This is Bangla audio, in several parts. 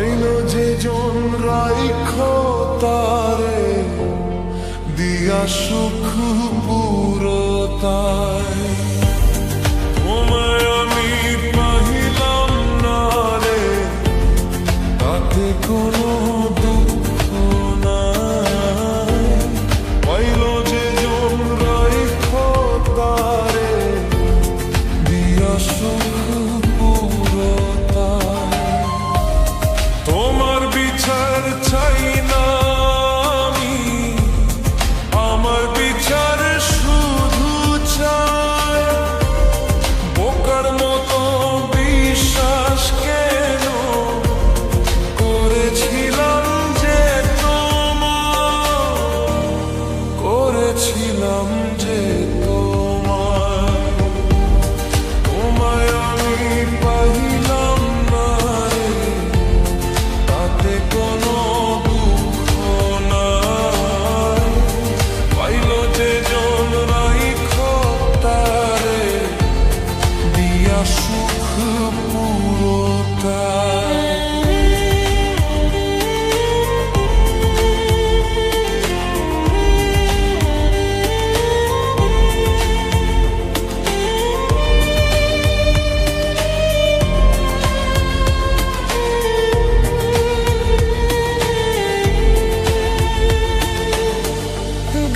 পাইল যে জন রাইখো তারে দিয়া সুখ পুরতায়। তোমায় আমি পাহিলাম না রে, তাতে কোনো দুঃখ নাই। পাইল যে জন রাইখো তারে দিয়া সুখ পুরতায়। তোমার বিচার চাই না আমি, আমার বিচার শুধু চাই। বোকার মতো বিশ্বাস কেন করেছিলাম যে করেছিলাম যে তোমায় আমি পাইলাম না রে, তাতে কোনো দুঃখ নাই। পাইল যে জন রাইখো তারে দিয়া সুখ পুরতায়।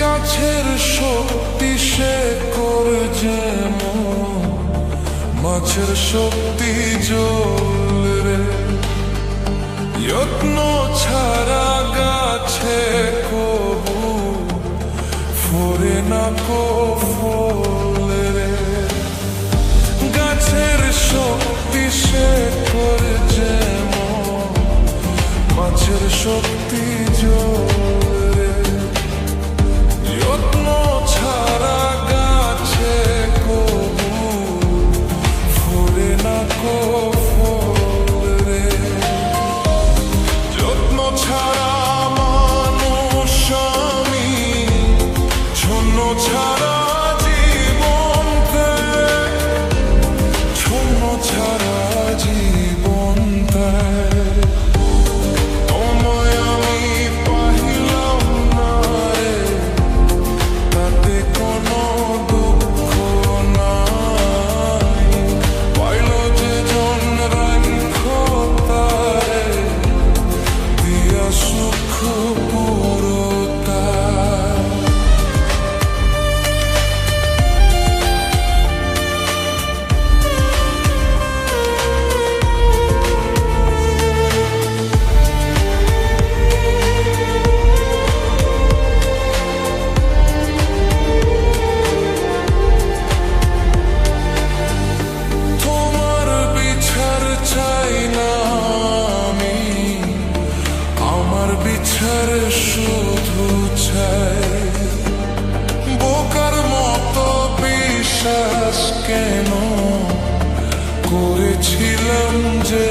গাছের শক্তি শেকড় যেমন, মাছের শক্তি জল রে। যত্ন ছাড়া গাছে কবু ফোরে না কো ফল রে। গাছের শক্তি শেকড় যেমন, মাছের শক্তি জল রে। যত্ন ছাড়া গাছে কবু ফোরে না কো ফল রে। যত্ন ছাড়া মানুষ আমি, শূন্য ছাড়া জীবন ত্যাগ, শূন্য ছাড়া জীবন ত্যাগ। তোমায় আমি পাহিলাম না রে, তাতে কোনো দুঃখ নাই। পাইল যে জন রাইখো তারে দিয়া সুখ পুরতায়। তোমার বিচার চাই না আমি, আমার বিচার শুধু চাই। বোকার মতো বিশ্বাস কেন করেছিলাম যে